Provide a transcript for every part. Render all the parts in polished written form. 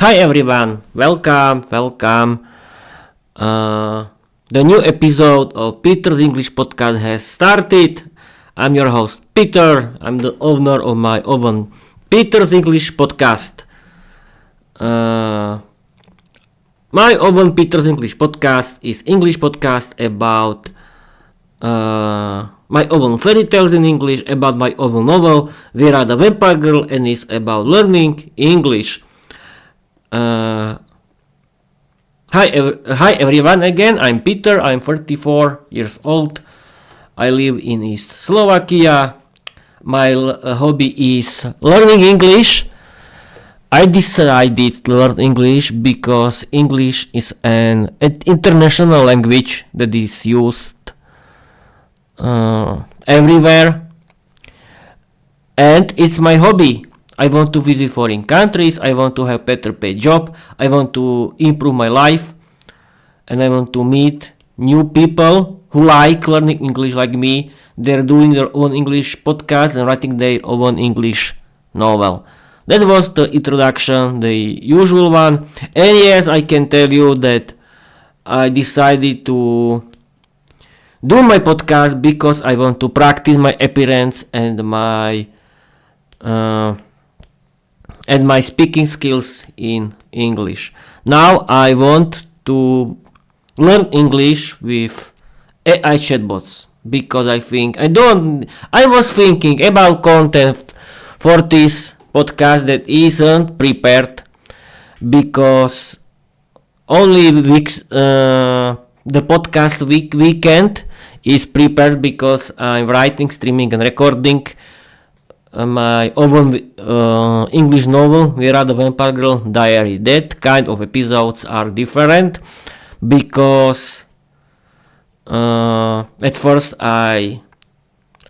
Hi everyone, welcome. The new episode of Peter's English podcast has started. I'm your host Peter. I'm the owner of my own Peter's English podcast. Uh, my own Peter's English podcast is English podcast about my own fairy tales in English, about my own novel Viera the Vampire Girl, and is about learning English. Uh, hi everyone again. I'm Peter. I'm 34 years old. I live in East Slovakia. My hobby is learning English. I decided to learn English because English is an international language that is used everywhere, and it's my hobby. I want to visit foreign countries. I want to have better paid job. I want to improve my life, and I want to meet new people who like learning English like me. They're doing their own English podcast and writing their own English novel. That was the introduction, the usual one. And yes, I can tell you that I decided to do my podcast because I want to practice my appearance uh, and my speaking skills in English. Now I want to learn English with AI chatbots because I was thinking about content for this podcast that isn't prepared because only the podcast weekend is prepared because I'm writing, streaming, and recording my own English novel, Viera the Vampire Girl Diary. That kind of episodes are different because at first I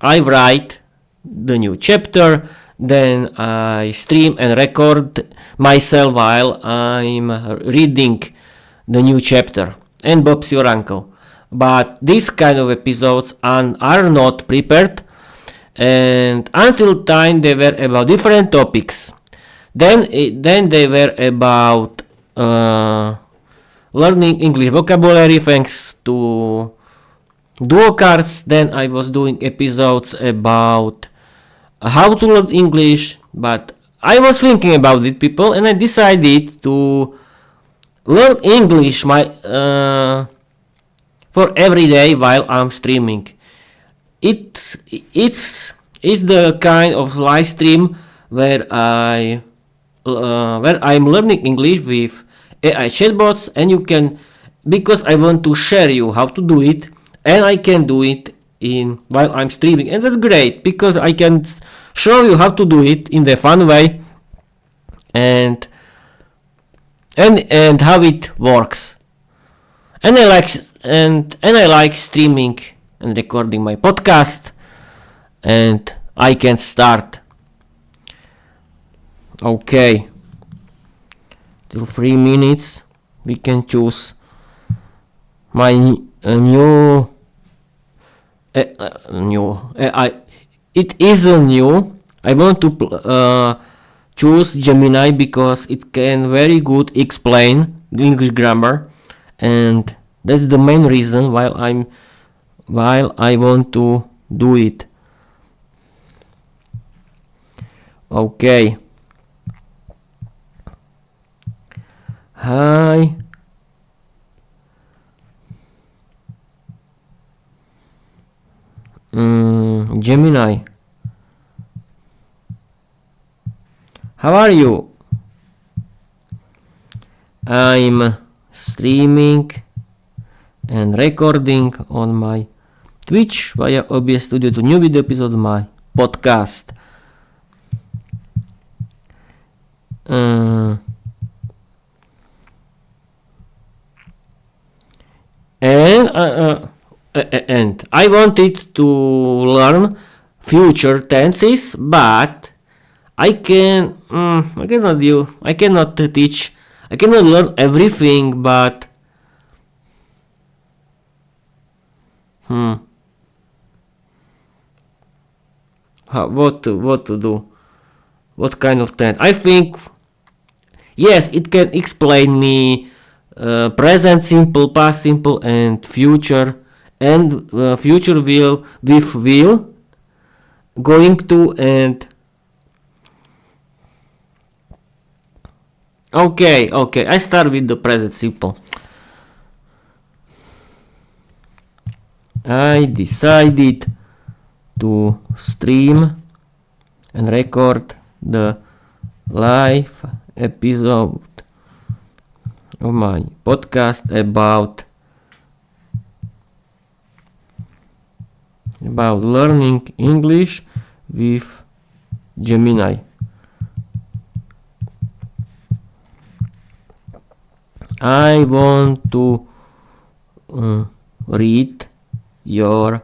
write the new chapter, then I stream and record myself while I'm reading the new chapter. And Bob's your uncle. But these kind of episodes are not prepared, and until time they were about different topics. Then they were about learning English vocabulary thanks to duo cards. Then I was doing episodes about how to learn English, but I was thinking about it, people, and I decided to learn English for every day while I'm streaming. It's the kind of live stream where I'm learning English with AI chatbots, and you can, because I want to share you how to do it, and I can do it in while I'm streaming, and that's great because I can show you how to do it in the fun way, and how it works. And I like streaming and recording my podcast, and I can start. Okay, till 3 minutes we can choose my new it isn't new. I want to choose Gemini because it can very good explain English grammar, and that's the main reason while I want to do it. Okay. Hi. Gemini. How are you? I'm streaming and recording on my Twitch via OBS Studio to new video episode of my podcast. And I wanted to learn future tenses, but I cannot teach. I cannot learn everything, but what to do? What kind of tense? I think Yes, it can explain me present simple, past simple, and future. And future will with will, going to, and okay. I start with the present simple. I decided to stream and record the live episode of my podcast about learning English with Gemini. I want to read your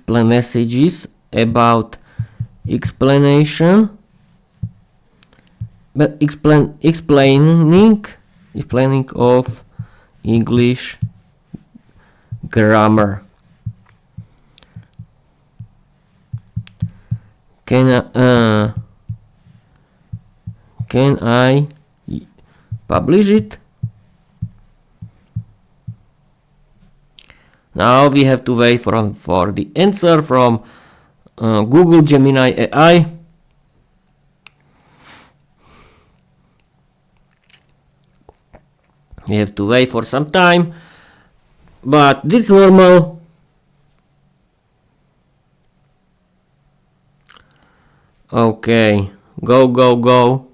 messages about explaining of English grammar. Can I publish it? Now we have to wait for the answer from Google Gemini AI. We have to wait for some time, but this is normal. Okay, go.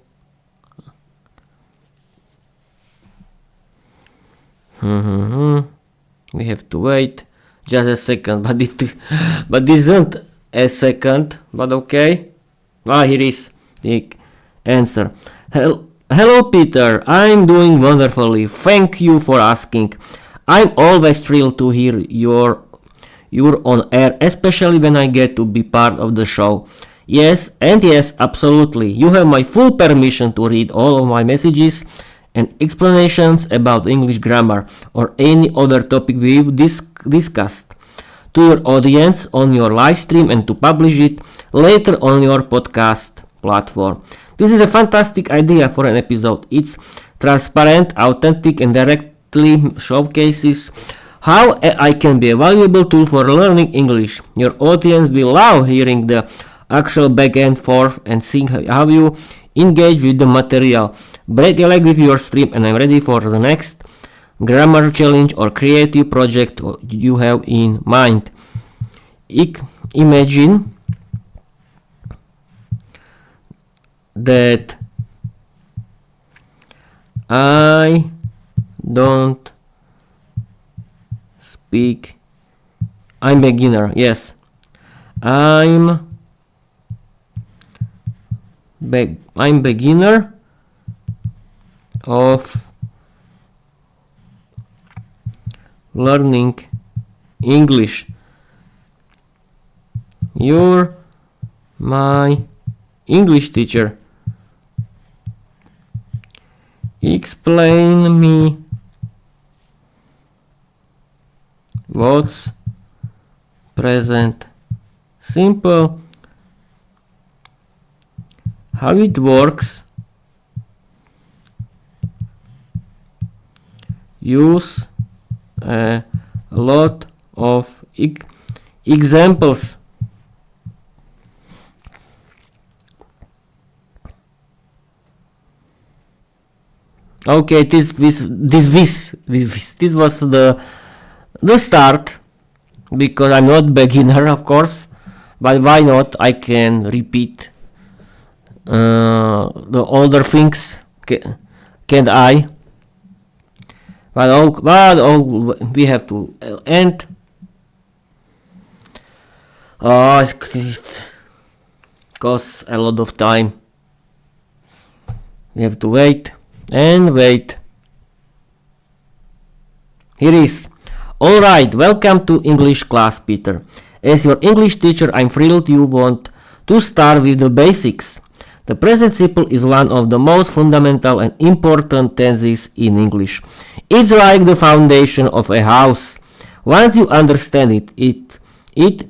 We have to wait just a second, but this isn't a second, but okay. Here is the answer. Hello Peter, I'm doing wonderfully. Thank you for asking. I'm always thrilled to hear you're on air, especially when I get to be part of the show. Yes, absolutely. You have my full permission to read all of my messages and explanations about English grammar or any other topic we've discussed to your audience on your live stream and to publish it later on your podcast platform. This is a fantastic idea for an episode. It's transparent, authentic, and directly showcases how AI can be a valuable tool for learning English. Your audience will love hearing the actual back and forth and seeing how you engage with the material. Break a leg with your stream, and I'm ready for the next grammar challenge or creative project you have in mind. Imagine that I don't speak. I'm beginner. Yes, I'm beginner of learning English. You're my English teacher. Explain me what's present simple, how it works, use a lot of examples. Okay, this was the start, because I'm not beginner, of course, but why not? I can repeat the older things, can't I? But we have to end. It costs a lot of time. We have to wait and wait. Here is. Alright, welcome to English class, Peter. As your English teacher, I'm thrilled you want to start with the basics. The present simple is one of the most fundamental and important tenses in English. It's like the foundation of a house. Once you understand it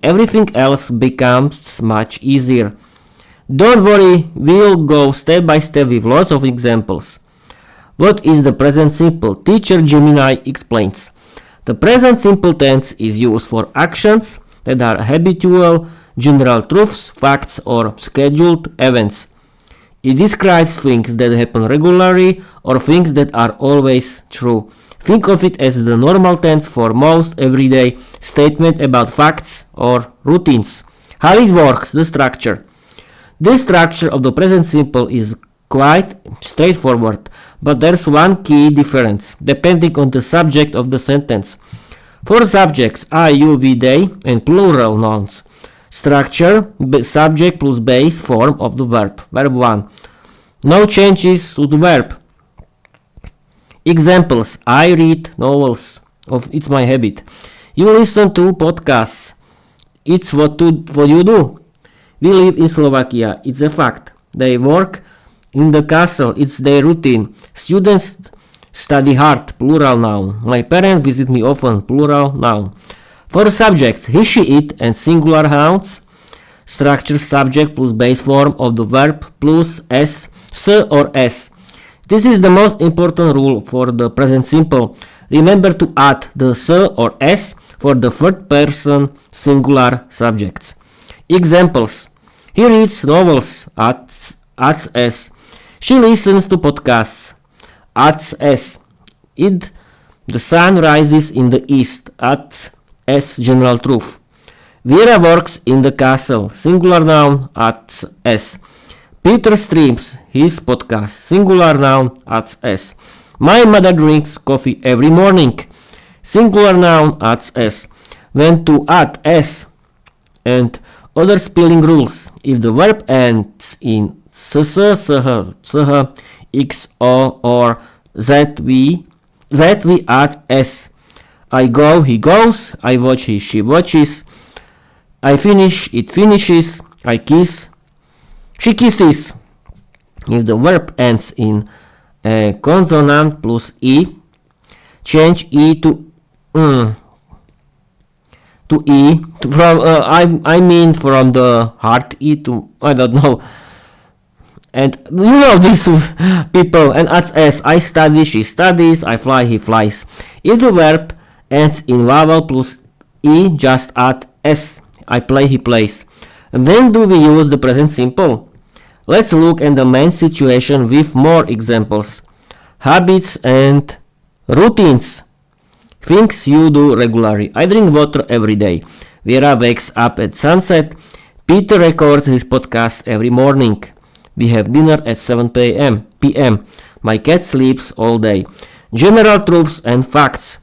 everything else becomes much easier. Don't worry, we'll go step by step with lots of examples. What is the present simple? Teacher Gemini explains. The present simple tense is used for actions that are habitual, general truths, facts, or scheduled events. It describes things that happen regularly or things that are always true. Think of it as the normal tense for most everyday statement about facts or routines. How it works, the structure. The structure of the present simple is quite straightforward, but there's one key difference, depending on the subject of the sentence. For subjects, I, you, we, they, and plural nouns. Structure, subject plus base form of the verb. Verb 1. No changes to the verb. Examples. I read novels. It's my habit. You listen to podcasts. It's what you do. We live in Slovakia. It's a fact. They work in the castle. It's their routine. Students study hard. Plural noun. My parents visit me often. Plural noun. For subjects, he, she, it, and singular nouns. Structure subject plus base form of the verb plus s or s. This is the most important rule for the present simple. Remember to add the s or s for the third person singular subjects. Examples. He reads novels. Adds s. She listens to podcasts. Adds s. The sun rises in the east. Adds s general truth. Viera works in the castle. Singular noun. Adds s. Peter streams his podcast. Singular noun. Adds s. My mother drinks coffee every morning. Singular noun. Adds s. When to add s. And other spelling rules. If the verb ends in ss, sh, x, o, or z, we add s. I go, he goes. I watch, she watches. I finish, it finishes. I kiss, she kisses. If the verb ends in a consonant plus e, change e to e from I mean from the hard e to I don't know. And you know these people. And adds s. I study, she studies. I fly, he flies. If the verb ends in vowel plus e, just add s. I play, he plays. And when do we use the present simple? Let's look at the main situation with more examples. Habits and routines. Things you do regularly. I drink water every day. Viera wakes up at sunset. Peter records his podcast every morning. We have dinner at 7 p.m. My cat sleeps all day. General truths and facts.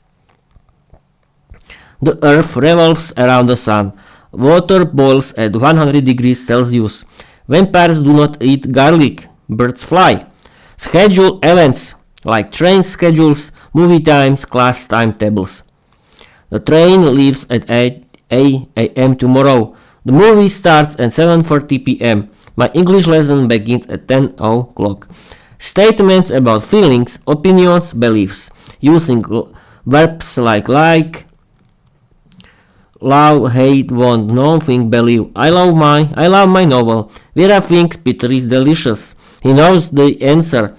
The earth revolves around the sun. Water boils at 100 degrees Celsius. Vampires do not eat garlic. Birds fly. Schedule events like train schedules, movie times, class timetables. The train leaves at 8 a.m. tomorrow. The movie starts at 7:40 p.m. My English lesson begins at 10 o'clock. Statements about feelings, opinions, beliefs. Using verbs like, love, hate, want, know, think, believe. I love my novel. Viera thinks Peter is delicious. He knows the answer.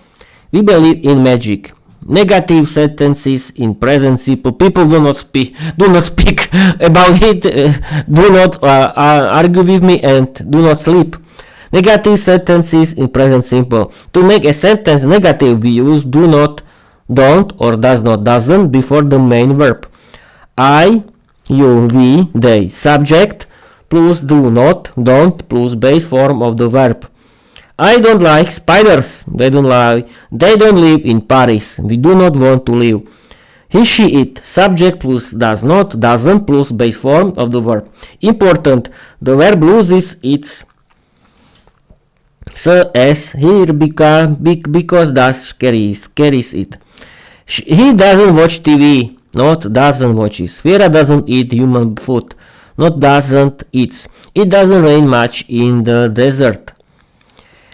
We believe in magic. Negative sentences in present simple. People do not speak about it. Do not argue with me and do not sleep. Negative sentences in present simple. To make a sentence negative, we use do not, don't, or does not, doesn't before the main verb. I, you, we, they. Subject plus do not, don't plus base form of the verb. I don't like spiders. They don't live in Paris. We do not want to live. He, she, it. Subject plus does not, doesn't plus base form of the verb. Important. The verb loses its s here because does carries it. He doesn't watch TV. Not doesn't watches. Viera doesn't eat human food. Not doesn't eats. It doesn't rain much in the desert.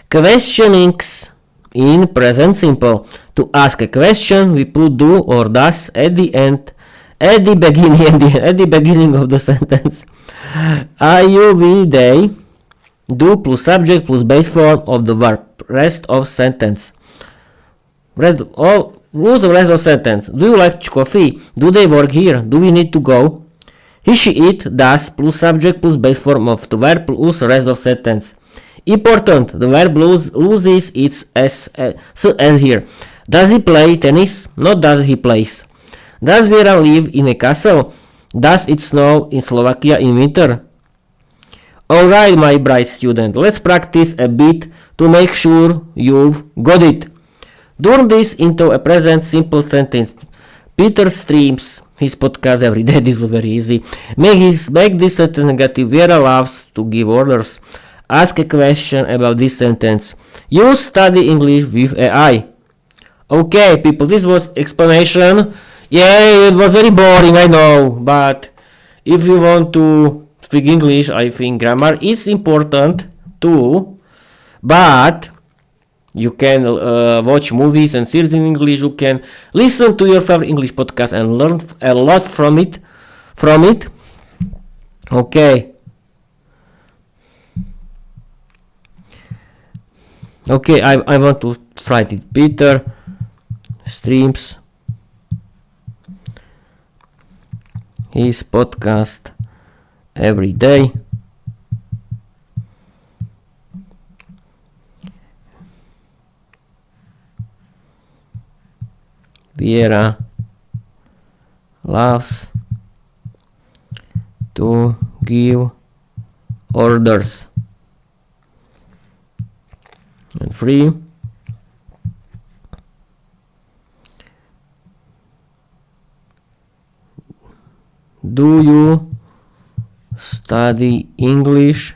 Questionings in present simple. To ask a question, we put do or does at the end, at the beginning of the sentence. Are you, we, they? Do plus subject plus base form of the verb. Rest of sentence. Rules of rest of sentence. Do you like coffee? Do they work here? Do we need to go? He, she, it, does plus subject plus base form of the verb plus rest of sentence. Important, the verb loses its s as here. Does he play tennis? Not does he plays. Does Viera live in a castle? Does it snow in Slovakia in winter? Alright, my bright student, let's practice a bit to make sure you've got it. Turn this into a present simple sentence. Peter streams his podcast every day. This was very easy. Make this sentence negative. Viera loves to give orders. Ask a question about this sentence. You study English with AI. Okay, people, this was explanation. Yeah, it was very boring, I know, but if you want to speak English, I think grammar is important too, but you can watch movies and series in English, you can listen to your favorite English podcast and learn a lot from it. Okay, I want to write it. Peter streams his podcast every day. Viera loves to give orders. And 3. Do you study English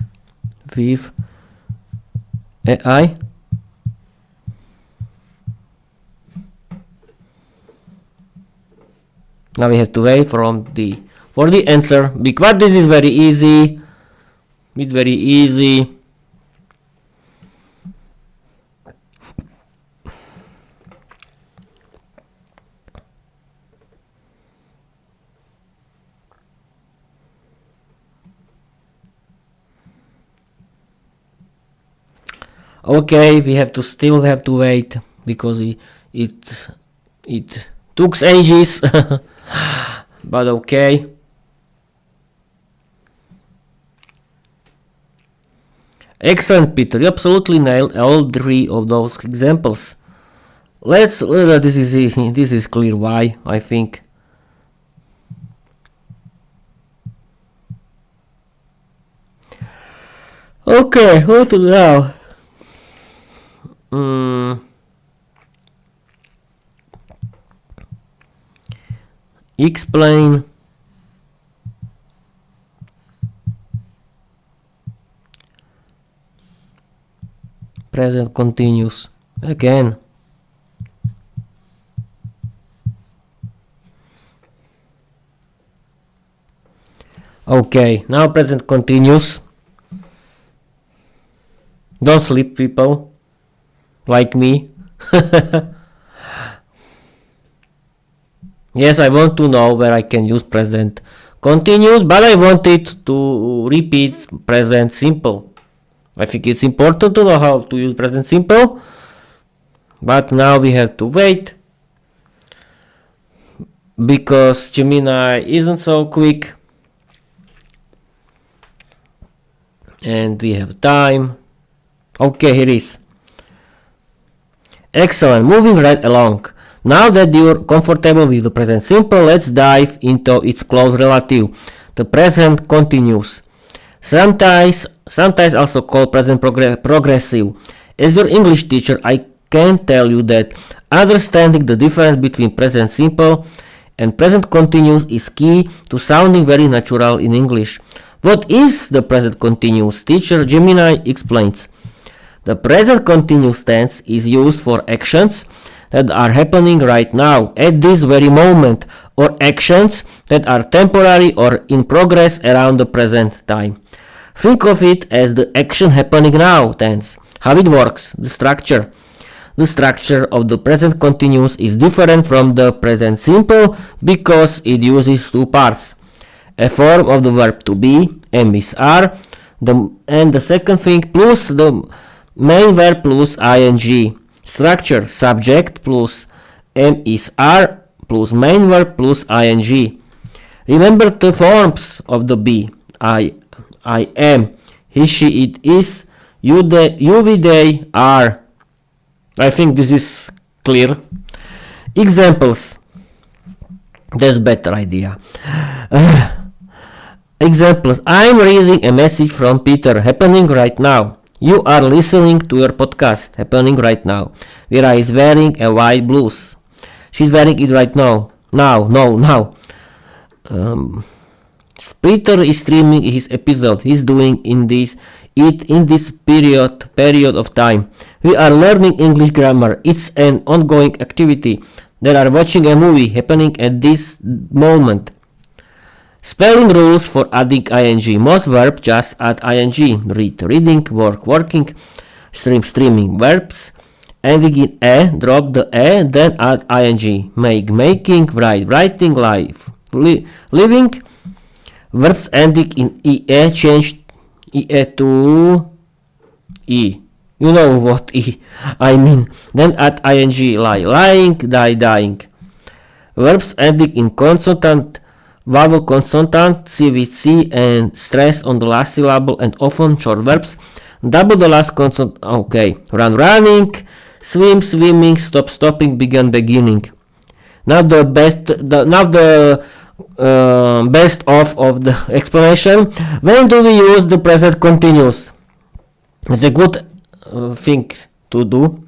with AI? Now we have to wait for the answer, because this is very easy. It's very easy. Okay, we still have to wait because it took ages. But okay. Excellent, Peter. You absolutely nailed all 3 of those examples. This is clear why, I think. Okay, what to do now? Explain present continuous again. Okay, now present continuous. Don't sleep, people like me. Yes, I want to know where I can use present continuous, but I want it to repeat present simple. I think it's important to know how to use present simple, but now we have to wait because Gemini isn't so quick and we have time. Okay, here is. Excellent, moving right along. Now that you're comfortable with the present simple, let's dive into its close relative, the present continuous. Sometimes also called present progressive. As your English teacher, I can tell you that understanding the difference between present simple and present continuous is key to sounding very natural in English. What is the present continuous? Teacher Gemini explains. The present continuous tense is used for actions that are happening right now, at this very moment, or actions that are temporary or in progress around the present time. Think of it as the action happening now tense. How it works, the structure. The structure of the present continuous is different from the present simple because it uses 2 parts. A form of the verb to be, M is R, And the second thing, plus the main verb plus ing. Structure, subject plus am is are plus main verb plus ing. Remember the forms of the be. I am, he, she, it is, you, we, they, are. I think this is clear. Examples. That's better idea. Examples. I'm reading a message from Peter, happening right now. You are listening to your podcast, happening right now. Vera is wearing a white blouse. She's wearing it right now. Now. Peter is streaming his episode. He's doing in this period of time. We are learning English grammar. It's an ongoing activity. They are watching a movie happening at this moment. Spelling rules for adding ing. Most verbs just add ing. Read, reading, work, working, stream, streaming. Verbs ending in a, drop the a, then add ing. Make, making, write, writing, live, living. Verbs ending in e, change e to e. You know what e I mean. Then add ing, lie, lying, die, dying. Verbs ending in consonant, vowel consonant, c with c, and stress on the last syllable, and often short verbs. Double the last consonant. Okay. Run, running, swim, swimming, stop, stopping, begin, beginning. Now the best of the explanation. When do we use the present continuous? It's a good thing to do.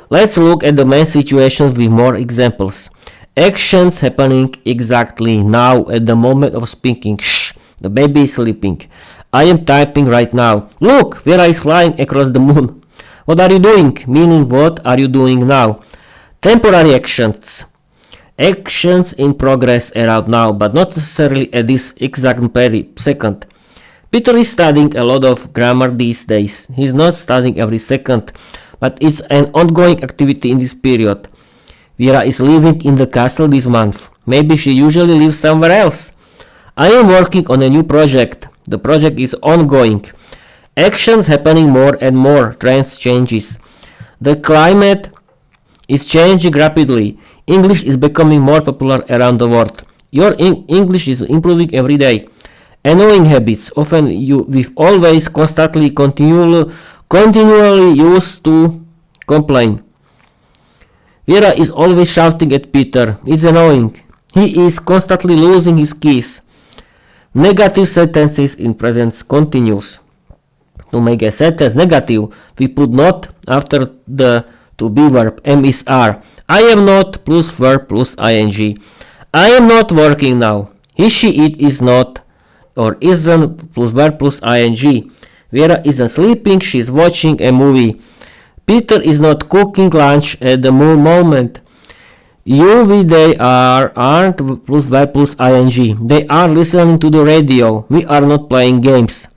Let's look at the main situations with more examples. Actions happening exactly now at the moment of speaking. Shh, the baby is sleeping. I am typing right now. Look, Vera is flying across the moon. What are you doing? Meaning, what are you doing now? Temporary actions. Actions in progress around now, but not necessarily at this exact second. Peter is studying a lot of grammar these days. He's not studying every second, but it's an ongoing activity in this period. Vera is living in the castle this month. Maybe she usually lives somewhere else. I am working on a new project. The project is ongoing. Actions happening more and more. Trends changes. The climate is changing rapidly. English is becoming more popular around the world. Your English is improving every day. Annoying habits. Often we've always constantly continually used to complain. Vera is always shouting at Peter. It's annoying. He is constantly losing his keys. Negative sentences in present continuous. To make a sentence negative, we put not after the to be verb. Am is are. I am not plus verb plus ing. I am not working now. He, she, it is not or isn't plus verb plus ing. Vera isn't sleeping. She is watching a movie. Peter is not cooking lunch at the moment. You, we, they aren't plus verb plus ing. They are listening to the radio. We are not playing games.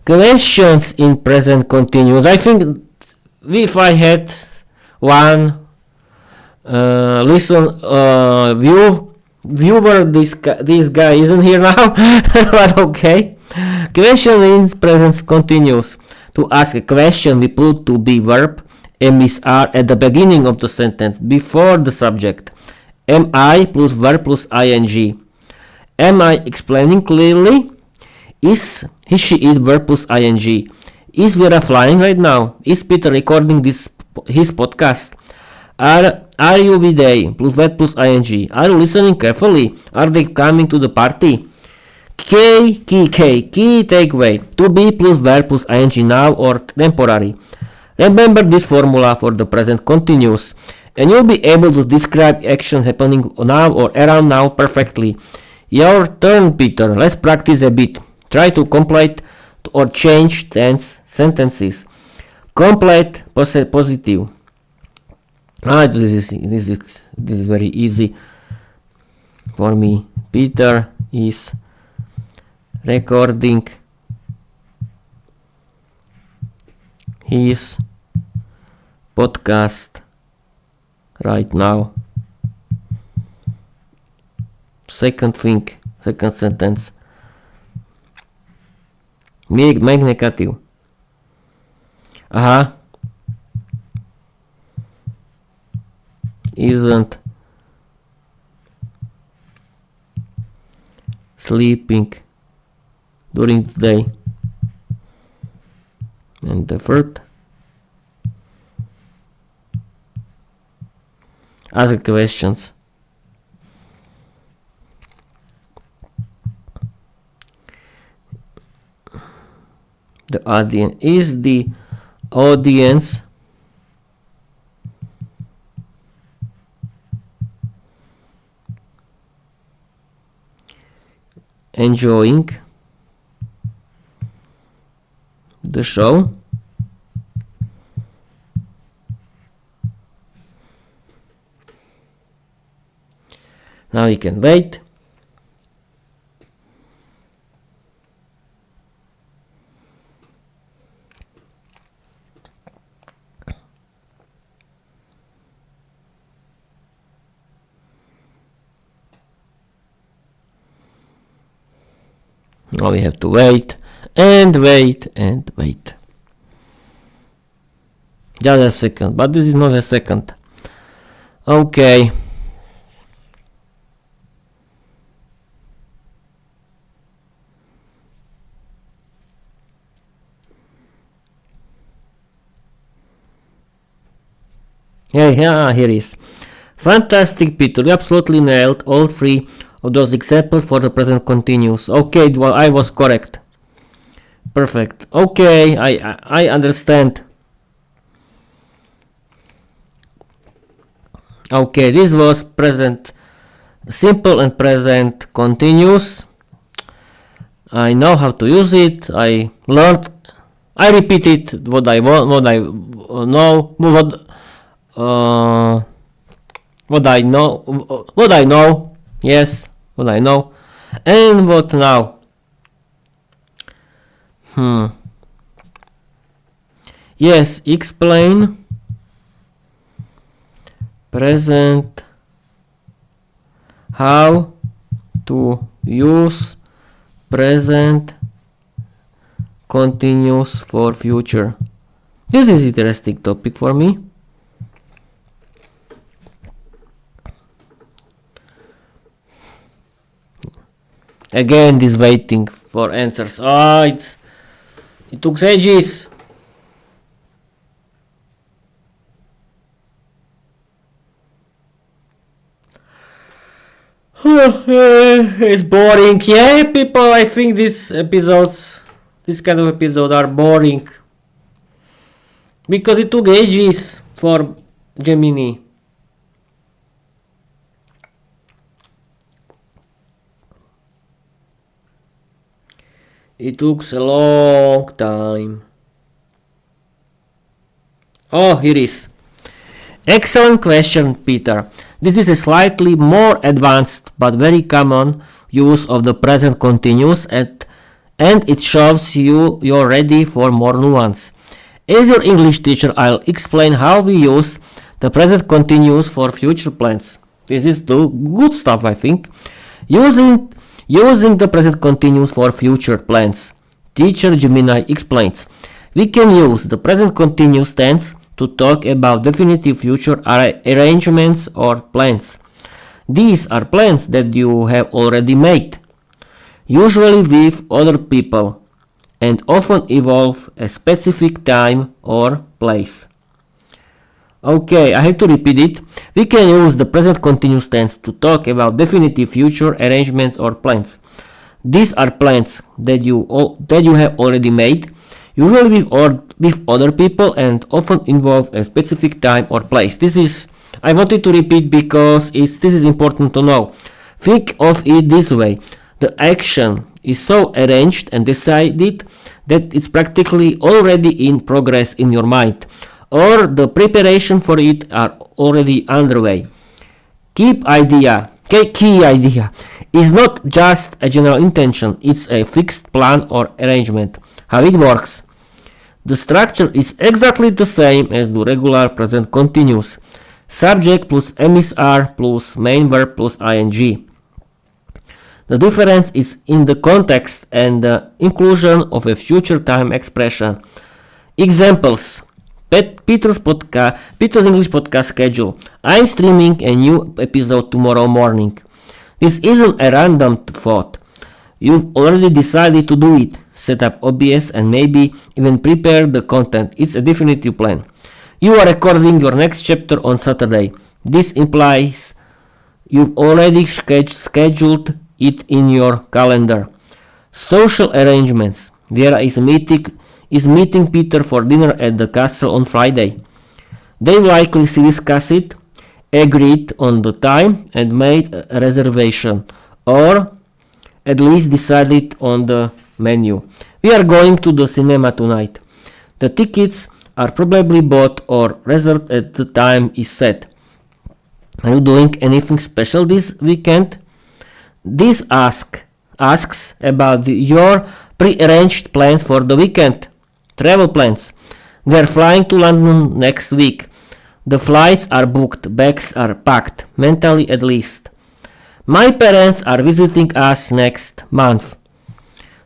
Questions in present continuous. I think if I had one viewer, this guy isn't here now, but okay. Question in present continuous. To ask a question, we put to be verb, am is are at the beginning of the sentence, before the subject. Am I plus verb plus ing. Am I explaining clearly? Is he, she, it verb plus ing. Is Vera flying right now? Is Peter recording his podcast? Are you with they plus verb plus ing? Are you listening carefully? Are they coming to the party? Key takeaway. To be plus verb plus ing now or temporary. Remember this formula for the present continuous, and you'll be able to describe actions happening now or around now perfectly. Your turn, Peter. Let's practice a bit. Try to complete or change tense sentences. Complete positive. This is very easy for me. Peter is recording his podcast right now. Second sentence. Make negative. Aha. Isn't sleeping during the day. And the third, ask questions. The audience is the audience enjoying the show. Now you can wait. Now we have to wait and wait and wait. Just a second, but this is not a second. Okay. Yeah, here is. Fantastic, Peter. You absolutely nailed all three of those examples for the present continuous. Okay, well, I was correct. Perfect. Okay, I understand. Okay, this was present simple and present continuous. I know how to use it. I learned. I repeated what I want, what I know, what I know. Yes, what I know. And what now? Yes, explain present how to use present continuous for future. This is interesting topic for me. Again, this waiting for answers. It took ages. It's boring. Yeah, people, I think this kind of episodes are boring. Because it took ages for Gemini. It took a long time. Oh, here is. Excellent question, Peter. This is a slightly more advanced but very common use of the present continuous and it shows you're ready for more nuance. As your English teacher, I'll explain how we use the present continuous for future plans. This is the good stuff, I think. Using the present continuous for future plans. Teacher Gemini explains. We can use the present continuous tense to talk about definitive future arrangements or plans. These are plans that you have already made, usually with other people, and often involve a specific time or place. Okay, I have to repeat it. We can use the present continuous tense to talk about definitive future arrangements or plans. These are plans that you have already made, usually with other people, and often involve a specific time or place. I wanted to repeat because this is important to know. Think of it this way. The action is so arranged and decided that it's practically already in progress in your mind, or the preparation for it are already underway. Key idea is not just a general intention, it's a fixed plan or arrangement. How it works. The structure is exactly the same as the regular present continuous. Subject plus MSR plus main verb plus ing. The difference is in the context and the inclusion of a future time expression. Examples. Peter's English podcast schedule. I'm streaming a new episode tomorrow morning. This isn't a random thought. You've already decided to do it. Set up OBS and maybe even prepare the content. It's a definitive plan. You are recording your next chapter on Saturday. This implies you've already scheduled it in your calendar. Social arrangements. Viera is meeting Peter for dinner at the castle on Friday. They likely discussed it, agreed on the time, and made a reservation, or at least decided on the menu. We are going to the cinema tonight. The tickets are probably bought or reserved at the time is set. Are you doing anything special this weekend? This asks about your pre-arranged plans for the weekend. Travel plans. We are flying to London next week. The flights are booked, bags are packed, mentally at least. My parents are visiting us next month.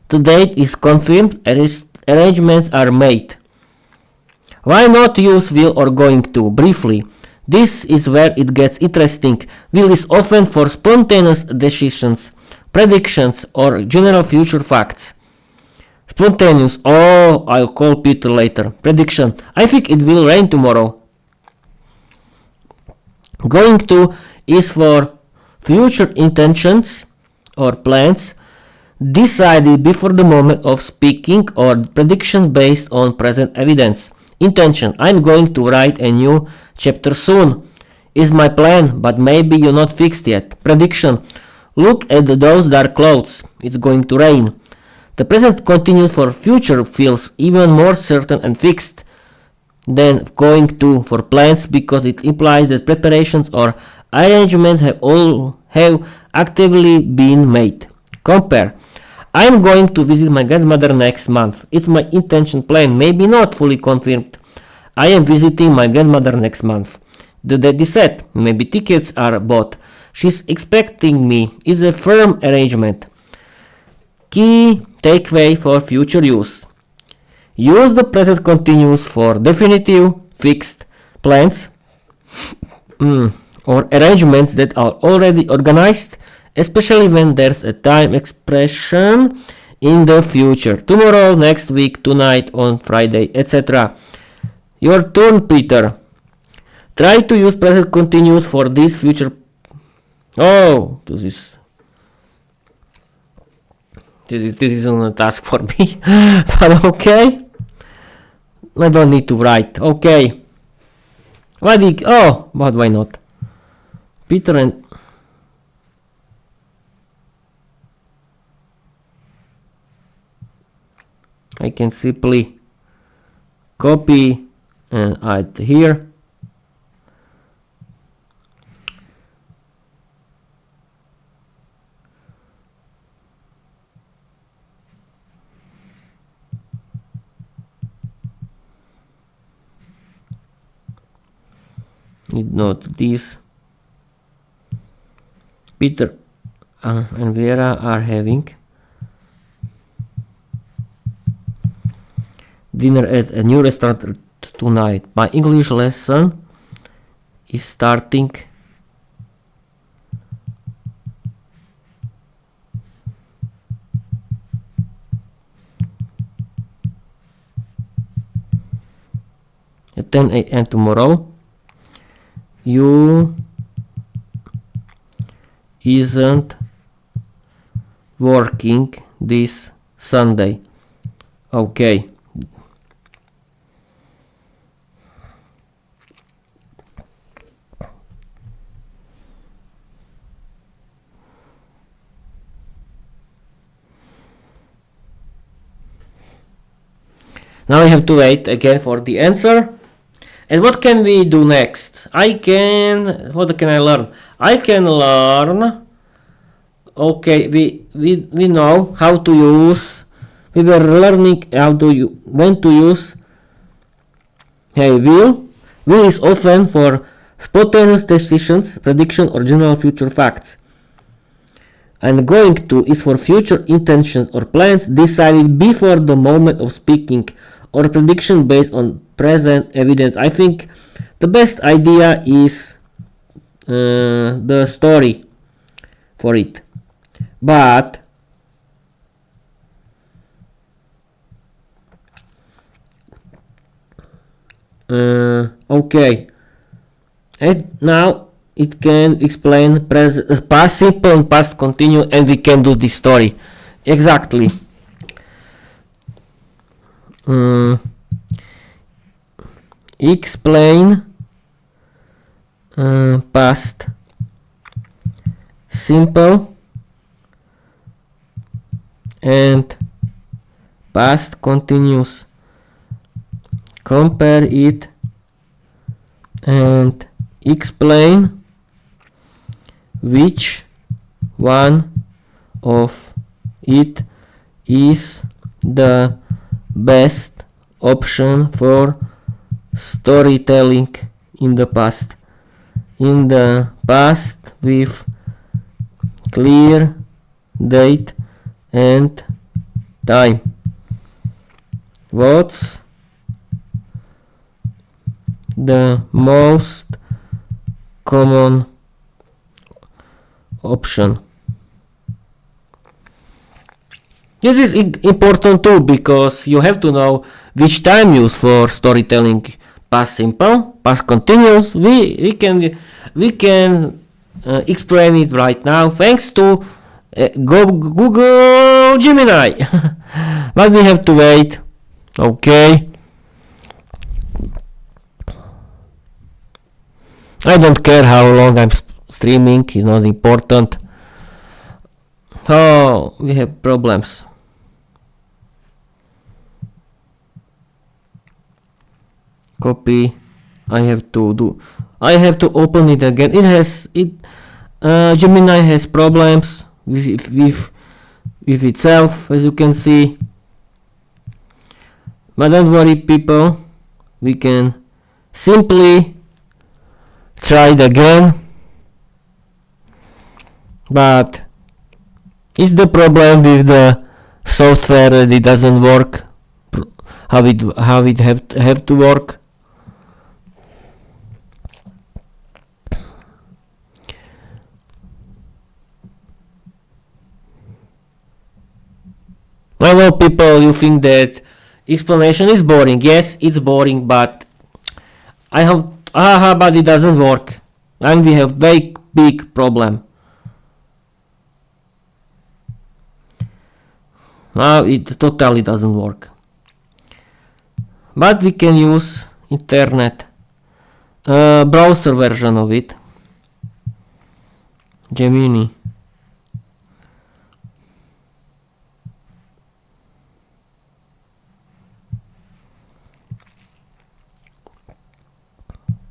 The date is confirmed, arrangements are made. Why not use will or going to? Briefly. This is where it gets interesting. Will is often for spontaneous decisions, predictions, or general future facts. Spontaneous. Oh, I'll call Peter later. Prediction. I think it will rain tomorrow. Going to is for future intentions or plans decided before the moment of speaking or prediction based on present evidence. Intention. I'm going to write a new chapter soon. Is my plan, but maybe you're not fixed yet. Prediction. Look at those dark clouds. It's going to rain. The present continuous for future feels even more certain and fixed than going to for plans because it implies that preparations or arrangements have actively been made. Compare. I am going to visit my grandmother next month. It's my intention plan, maybe not fully confirmed. I am visiting my grandmother next month. The date is set, maybe tickets are bought. She's expecting me. It's a firm arrangement. Key takeaway for future use. Use the present continuous for definitive, fixed plans or arrangements that are already organized, especially when there's a time expression in the future. Tomorrow, next week, tonight, on Friday, etc. Your turn, Peter. Try to use present continuous for this future. Oh, this isn't a task for me, but okay. I don't need to write. Okay. But why not? Peter and I can simply copy and add here. Note this. Peter and Viera are having dinner at a new restaurant tonight. My English lesson is starting at 10 a.m. tomorrow. You isn't working this Sunday. Okay. Now we have to wait again for the answer. And what can we do next? What can I learn? I can learn. Okay, we know how to use. We were learning when to use. Will. Will is often for spontaneous decisions, prediction, or general future facts. and going to is for future intentions or plans decided before the moment of speaking, or prediction based on present evidence. I think the best idea is the story for it. But okay, and now it can explain past simple and past continuous, and we can do this story exactly. Explain past simple and past continuous. Compare it and explain which one of it is the best option for storytelling in the past. In the past with clear date and time. What's the most common option? This is important too, because you have to know which time use for storytelling. Past simple, past continuous. We can explain it right now thanks to Google Gemini. But we have to wait. Okay. I don't care how long I'm streaming, it's not important. Oh, we have problems. Copy. I have to open it again. Gemini has problems with itself, as you can see. But don't worry, people. We can simply try it again. But is the problem with the software that it doesn't work? How it have to work? I know, people, you think that explanation is boring. Yes, it's boring, but but it doesn't work, and we have very big problem. Now it totally doesn't work. But we can use internet browser version of it. Gemini.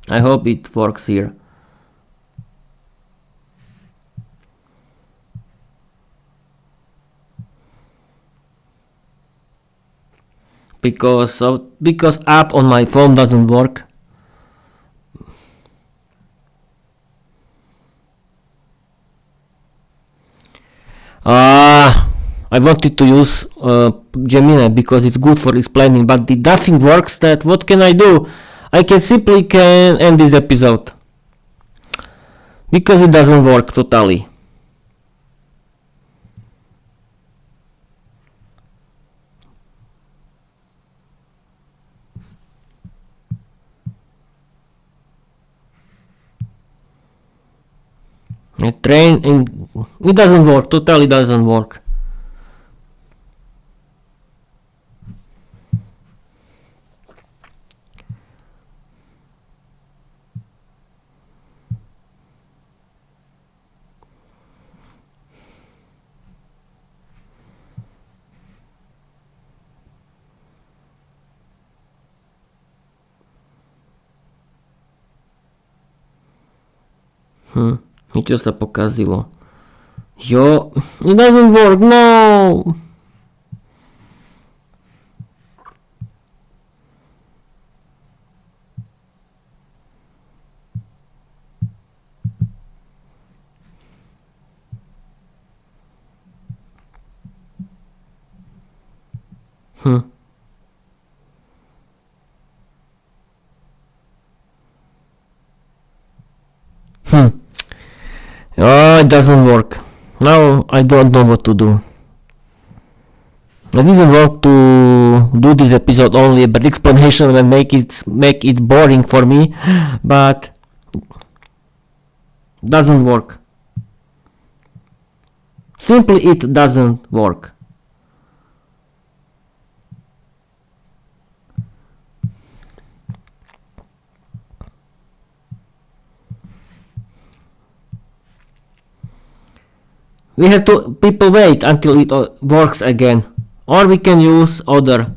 I hope it works here. Because app on my phone doesn't work. I wanted to use Gemini because it's good for explaining, but if nothing works, that what can I do? I can simply end this episode because it doesn't work totally. It doesn't work, totally doesn't work. Mi čo sa pokazilo? Jo, it doesn't work, no! Hmm. Hmm. Oh, it doesn't work. Now I don't know what to do. I didn't want to do this episode only about explanation and make it boring for me, but doesn't work. Simply it doesn't work. We have to people wait until it works again, or we can use other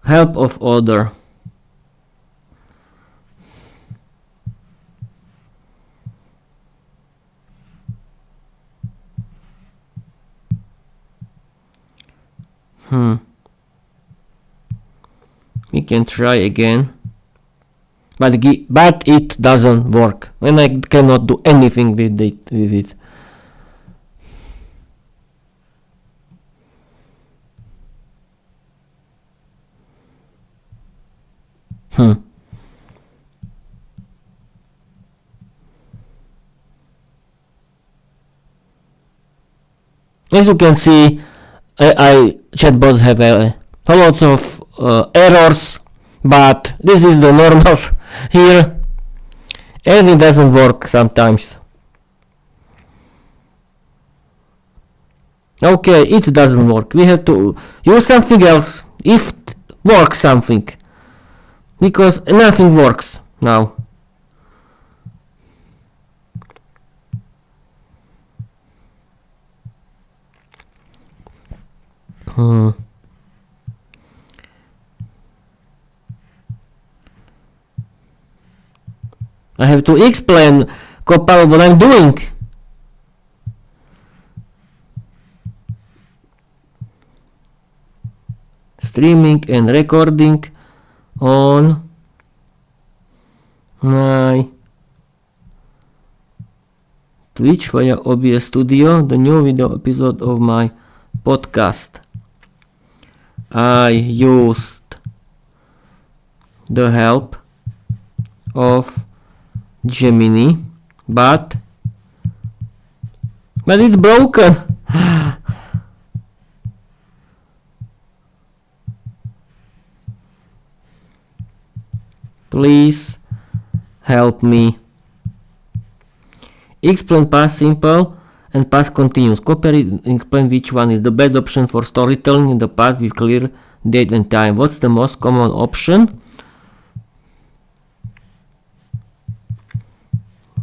help of other. We can try again, but it doesn't work, and I cannot do anything with it. As you can see, AI chatbots have lots of errors, but this is the normal here, and it doesn't work sometimes. Okay, it doesn't work. We have to use something else if it works something, because nothing works now. I have to explain Copilot what I'm doing. Streaming and recording on my Twitch via OBS Studio, the new video episode of my podcast. I used the help of Gemini, but it's broken. Please help me. Explain past simple and past continuous. Compare it and explain which one is the best option for storytelling in the past with clear date and time. What's the most common option?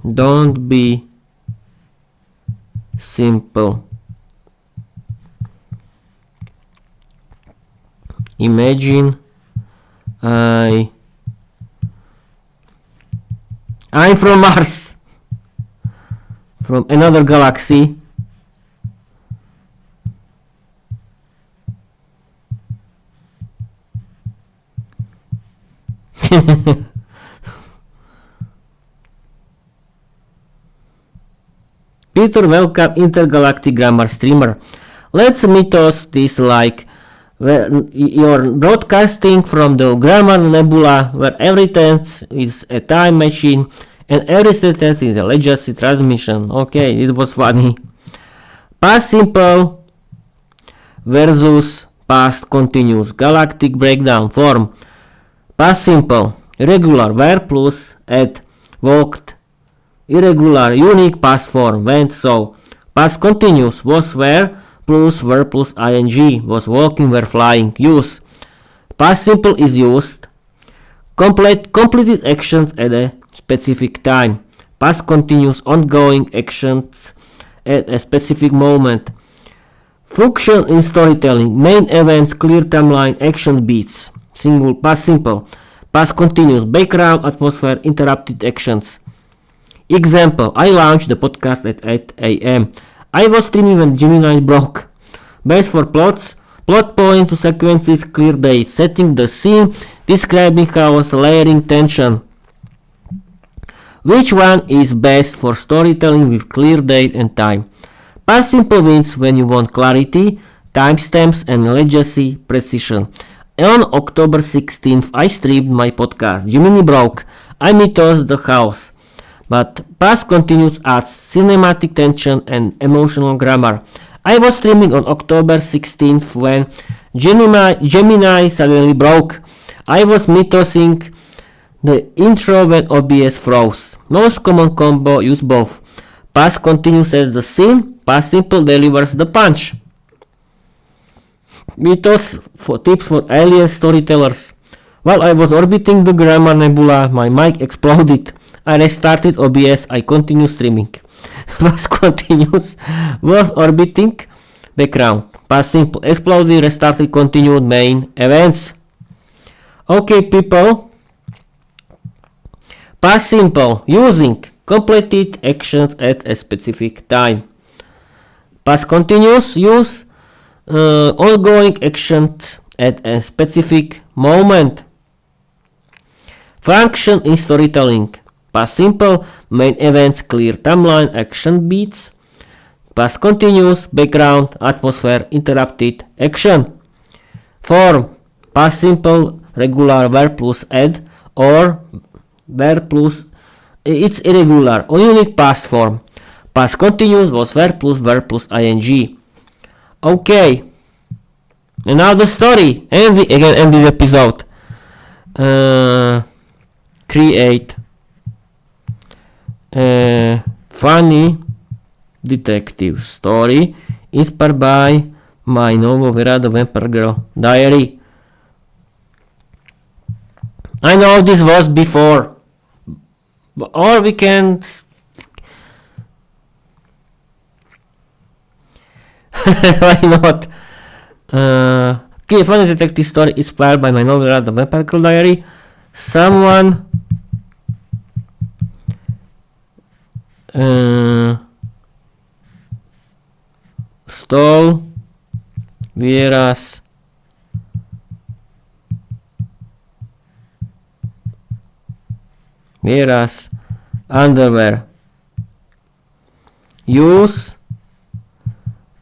Don't be simple. Imagine I'm from Mars, from another galaxy. Peter, welcome intergalactic grammar streamer. Let's mythos this like you're broadcasting from the grammar nebula where every tense is a time machine and every sentence is a legacy transmission. Okay, it was funny. Past simple versus past continuous. Galactic breakdown form. Past simple. Irregular where plus at walked. Irregular unique past form went so. Past continuous was where plus verb plus ing was walking were flying. Use. Past simple is used. Completed actions at a specific time. Past continuous ongoing actions at a specific moment. Function in storytelling. Main events, clear timeline, action beats. Single past simple. Past continuous. Background atmosphere, interrupted actions. Example, I launched the podcast at 8 a.m. I was streaming when Gemini broke. Base for plots, plot points to sequences, clear date, setting the scene, describing chaos, layering tension. Which one is best for storytelling with clear date and time? Past simple wins when you want clarity, timestamps and legacy precision. On October 16th, I streamed my podcast. Gemini broke. I mythos the house. But past continuous adds cinematic tension and emotional grammar. I was streaming on October 16th when Gemini suddenly broke. I was mythosing the intro when OBS froze. Most common combo use both. Past continuous as the scene, past simple delivers the punch. Mythos for tips for alien storytellers. While I was orbiting the grammar nebula, my mic exploded. I restarted OBS, I continued streaming. Past continuous was orbiting background. Past simple exploded, restarted, continued main events. Okay people. Past simple using completed actions at a specific time. Past continuous use ongoing actions at a specific moment. Function in storytelling. Past simple, main events, clear timeline, action beats. Past continuous, background, atmosphere, interrupted, action. Form. Past simple, regular, verb plus add, or verb plus, it's irregular, or unique past form. Past continuous was verb plus ing. Okay. And now the story. And we again end this episode. Create a funny detective story inspired by my novel Viera the Vampire Diary. I know this was before, or we can why not? Okay, funny detective story inspired by my novel Viera the Vampire Diary. Someone stole Viera's underwear. Use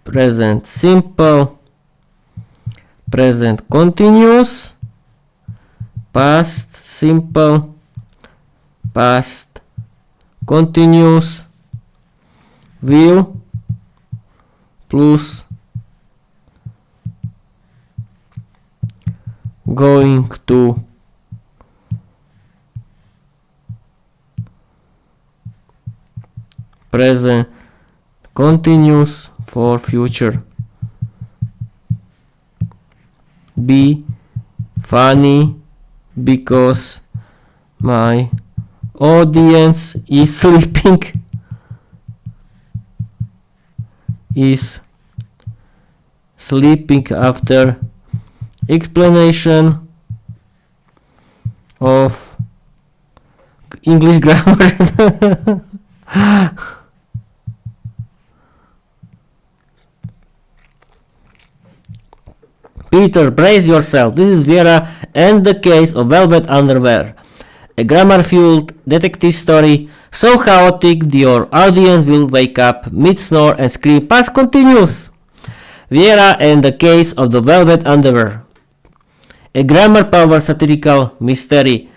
present simple, present continuous, past simple, past continuous, will plus going to present continuous for future. Be funny because my audience is sleeping. After explanation of English grammar. Peter, brace yourself. This is Viera and the case of velvet underwear. A grammar-fueled detective story so chaotic your audience will wake up mid-snore and scream past continuous. Viera and the case of the velvet underwear. A grammar-powered satirical mystery.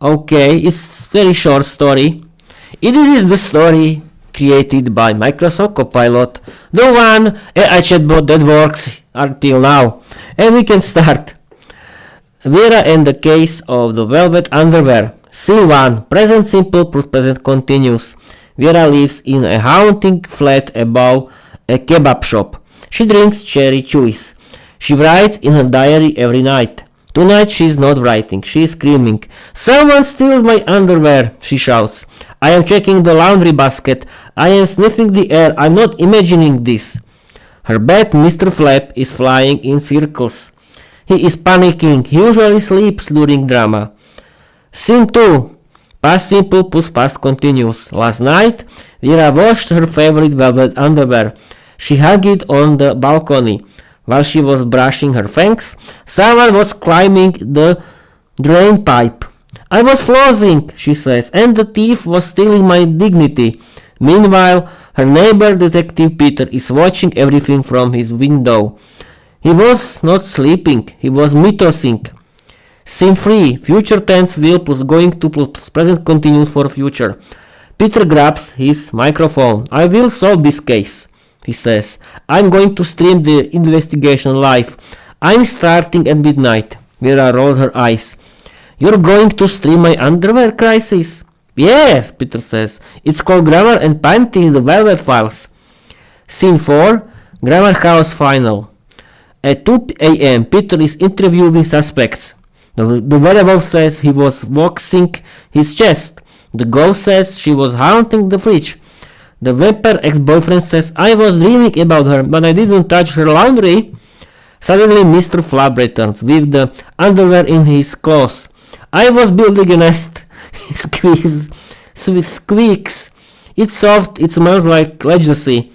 Okay, it's very short story. It is the story created by Microsoft Copilot, the one AI chatbot that works until now. And we can start. Viera and the case of the velvet underwear. Scene 1. Present simple plus present continuous. Viera lives in a haunting flat above a kebab shop. She drinks cherry juice. She writes in her diary every night. Tonight she is not writing, she is screaming. Someone steals my underwear, she shouts. I am checking the laundry basket. I am sniffing the air. I'm not imagining this. Her bat, Mr. Flap, is flying in circles. He is panicking. He usually sleeps during drama. Scene 2. Past simple plus past continuous. Last night, Viera washed her favorite velvet underwear. She hung it on the balcony. While she was brushing her fangs, someone was climbing the drain pipe. I was flossing, she says, and the thief was stealing my dignity. Meanwhile, her neighbor detective Peter is watching everything from his window. He was not sleeping, he was mythosing. Scene 3. Future tense will plus going to plus present continuous for future. Peter grabs his microphone. I will solve this case, he says. I'm going to stream the investigation live. I'm starting at midnight. Viera rolls her eyes. You're going to stream my underwear crisis? Yes, Peter says. It's called Grammar and Painting the Velvet Files. Scene 4. Grammar House Final. At 2 a.m. Peter is interviewing suspects. The werewolf says he was waxing his chest. The ghost says she was haunting the fridge. The vampire ex-boyfriend says I was dreaming about her, but I didn't touch her laundry. Suddenly Mr. Flab returns with the underwear in his claws. I was building a nest. He squeaks. It's soft, it smells like legacy.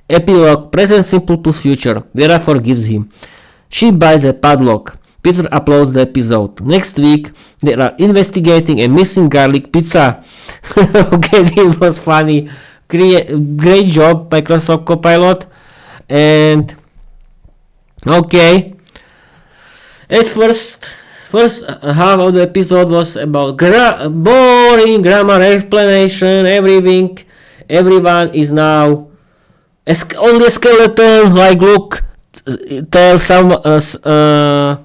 Epilogue, present simple plus future. Vera forgives him. She buys a padlock. Peter uploads the episode. Next week, they are investigating a missing garlic pizza. Okay, it was funny. Great job, Microsoft Copilot. And okay, at first half of the episode was about boring grammar explanation. Everyone is now only a skeleton. Like look. Tell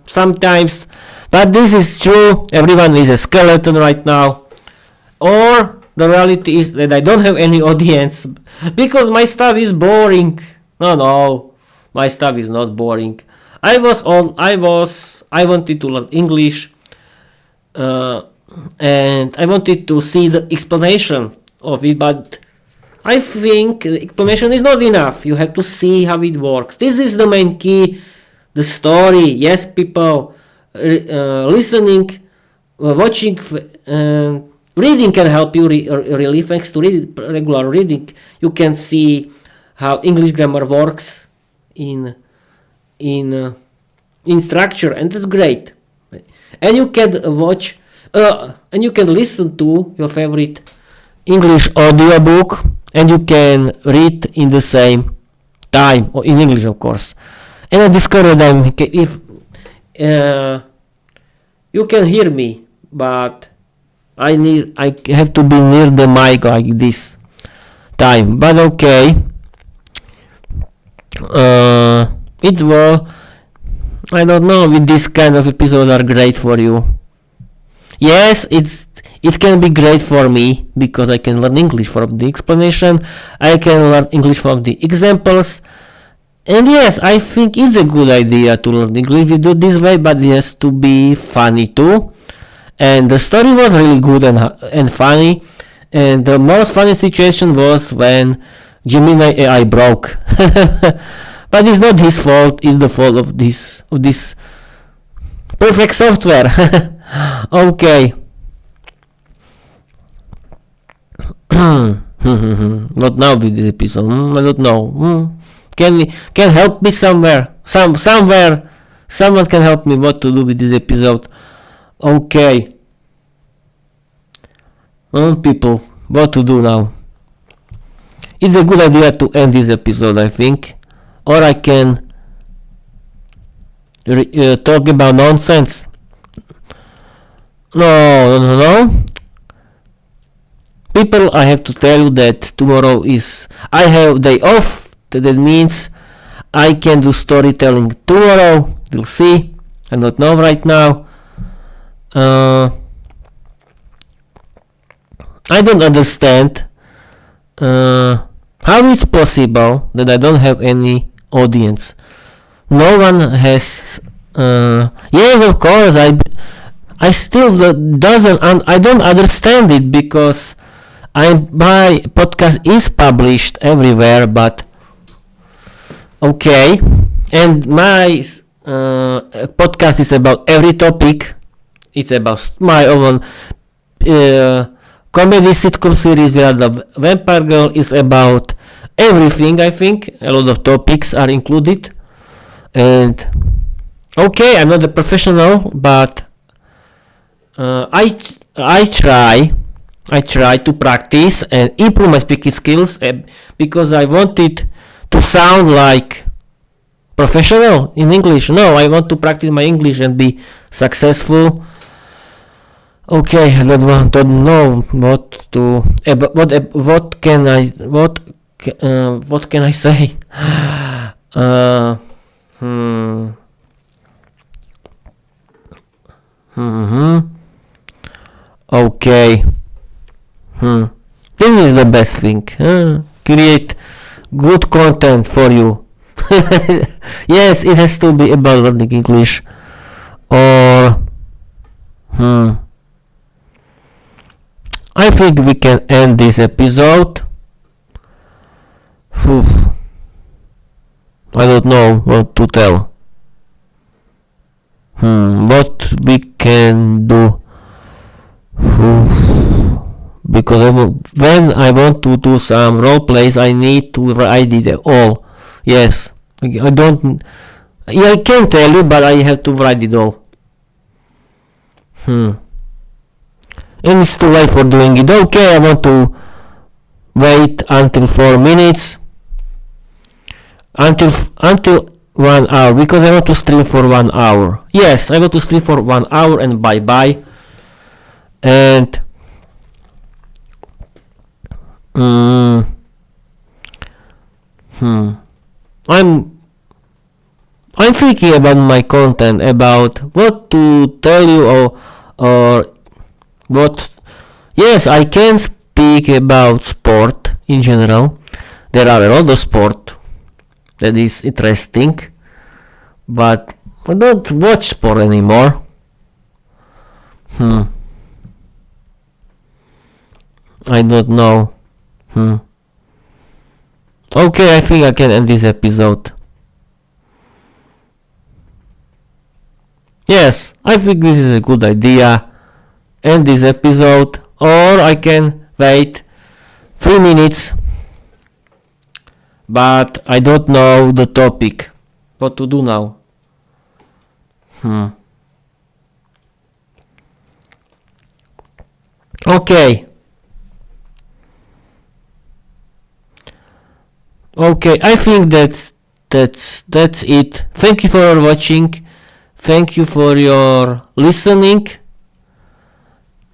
sometimes, but this is true. Everyone is a skeleton right now, or the reality is that I don't have any audience because my stuff is boring. No, my stuff is not boring. I wanted to learn English, and I wanted to see the explanation of it, but I think the explanation is not enough. You have to see how it works. This is the main key. The story. Yes, people listening, watching, reading can help you really. Thanks to regular reading, you can see how English grammar works in structure, and that's great. And you can watch and you can listen to your favorite English audiobook. And you can read in the same time, or in English, of course. And I discovered that if you can hear me, but I have to be near the mic like this time. But okay, it will. I don't know if this kind of episodes are great for you. Yes, it can be great for me because I can learn English from the explanation, I can learn English from the examples, and yes, I think it's a good idea to learn English. We do this way, but it has to be funny too. And the story was really good and funny, and the most funny situation was when Gemini AI broke. But it's not his fault, it's the fault of this perfect software. Okay. Not now with this episode. I don't know. Can help me somewhere. Somewhere. Someone can help me what to do with this episode. Okay. People, what to do now? It's a good idea to end this episode, I think. Or I can talk about nonsense. No. People, I have to tell you that tomorrow I have day off. That means I can do storytelling tomorrow. We'll see. I don't know right now. I don't understand how it's possible that I don't have any audience. No one has. Yes, of course. I still I don't understand it because my podcast is published everywhere, but okay. And my podcast is about every topic. It's about my own comedy sitcom series. Viera the Vampire Girl is about everything. I think a lot of topics are included. And okay, I'm not a professional, but I try I try to practice and improve my speaking skills because I wanted to sound like professional in English. No, I want to practice my English and be successful. Okay, I don't know what to what can I say? Okay. This is the best thing. Create good content for you. Yes, it has to be about learning English. Or I think we can end this episode. I don't know what to tell. What we can do. Because when I want to do some role plays, I need to write it all. Yes, I don't. I can tell you, but I have to write it all. And it's too late for doing it. Okay, I want to wait until 4 minutes. Until 1 hour, because I want to stream for 1 hour. Yes, I want to stream for 1 hour and bye bye. And I'm thinking about my content, about what to tell you or what. Yes, I can speak about sport in general. There are a lot of sport that is interesting, but I don't watch sport anymore. I don't know. Okay, I think I can end this episode. Yes, I think this is a good idea. End this episode, or I can wait 3 minutes. But I don't know the topic. What to do now? Okay. Okay, I think that's it. Thank you for watching. Thank you for your listening.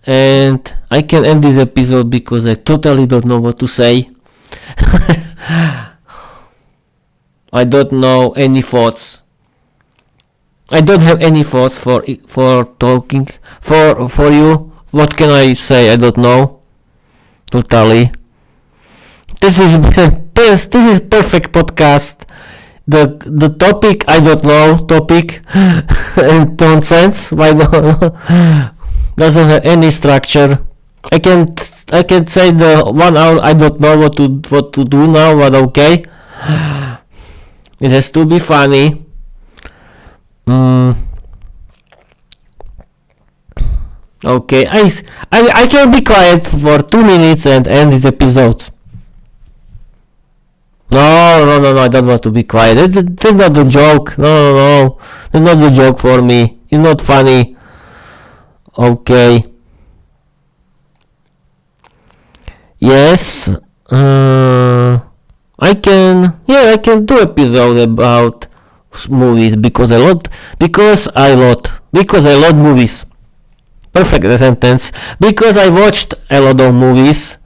And I can end this episode because I totally don't know what to say. I don't know any thoughts. I don't have any thoughts for talking for you. What can I say? I don't know. Totally. This is perfect podcast. The topic, I don't know topic and nonsense. Why not? Doesn't have any structure. I can say the 1 hour. I don't know what to do now, but okay. It has to be funny. Okay, I can be quiet for 2 minutes and end this episode. No, I don't want to be quiet. That's not the joke. No. That's not the joke for me. It's not funny. Okay. Yes. I can do episode about movies because I love movies. Perfect sentence. Because I watched a lot of movies.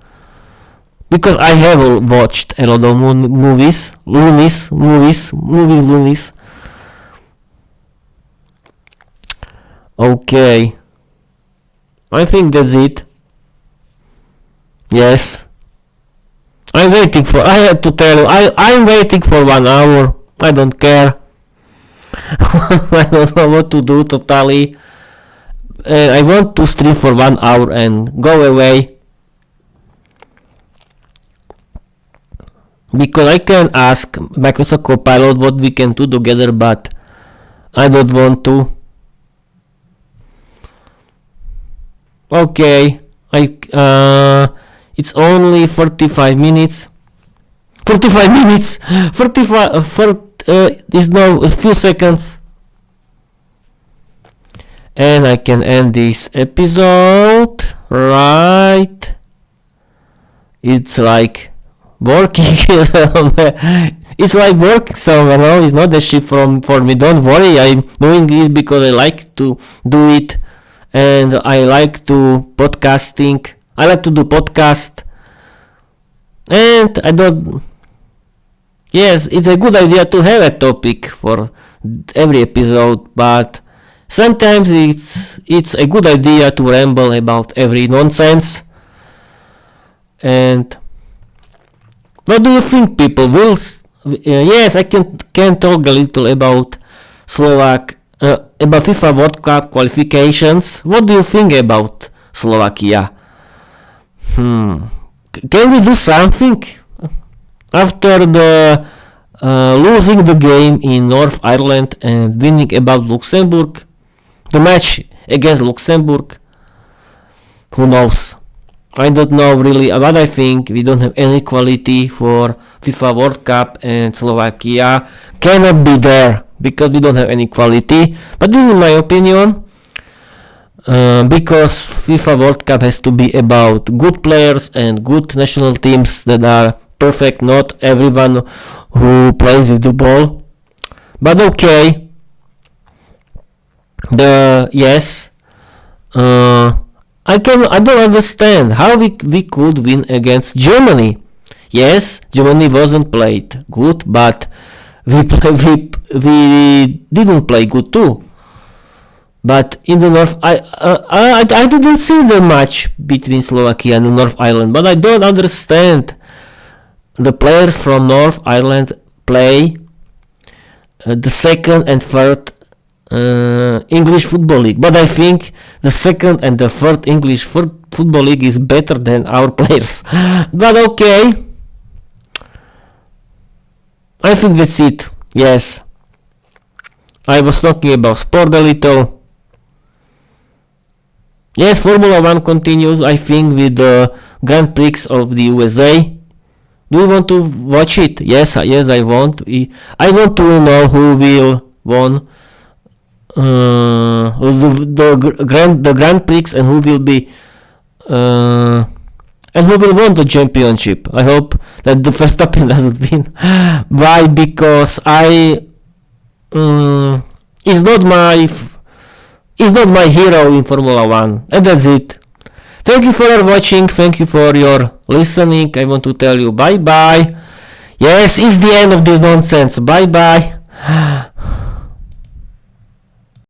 Because I have watched a lot of movies. Okay. I think that's it. Yes. I have to tell you, I'm waiting for 1 hour. I don't care. I don't know what to do totally. I want to stream for 1 hour and go away. Because I can ask Microsoft Copilot what we can do together, but I don't want to. Okay, it's only 45 minutes. 45 minutes. 45. Is now a few seconds, and I can end this episode right it's like working. It's like work, so it's not a shit for me. Don't worry, I'm doing it because I like to do it, and I like to podcasting. I like to do podcast, and I don't. Yes, it's a good idea to have a topic for every episode, but sometimes it's a good idea to ramble about every nonsense. And what do you think, people? Yes, I can talk a little about about FIFA World Cup qualifications. What do you think about Slovakia? Can we do something after the losing the game in North Ireland and winning about Luxembourg? The match against Luxembourg. Who knows? I don't know really, but I think we don't have any quality for FIFA World Cup, and Slovakia cannot be there because we don't have any quality. But this is my opinion, because FIFA World Cup has to be about good players and good national teams that are perfect, not everyone who plays with the ball. But okay, I don't understand how we could win against Germany. Yes, Germany wasn't played good, but we didn't play good too. But in the North, I didn't see the match between Slovakia and North Ireland, but I don't understand the players from North Ireland play the second and third English Football League, but I think the second and the third English Football League is better than our players. But okay, I think that's it. Yes, I was talking about sport a little. Yes, Formula 1 continues, I think, with the Grand Prix of the USA. Do you want to watch it? Yes, I want. I want to know who will win the Grand Prix, and who will be and who will win the championship. I hope that the Verstappen doesn't win. Why? Because it's not my hero in Formula 1, and that's it. Thank you for watching. Thank you for your listening. I want to tell you bye bye. Yes, it's the end of this nonsense. Bye bye.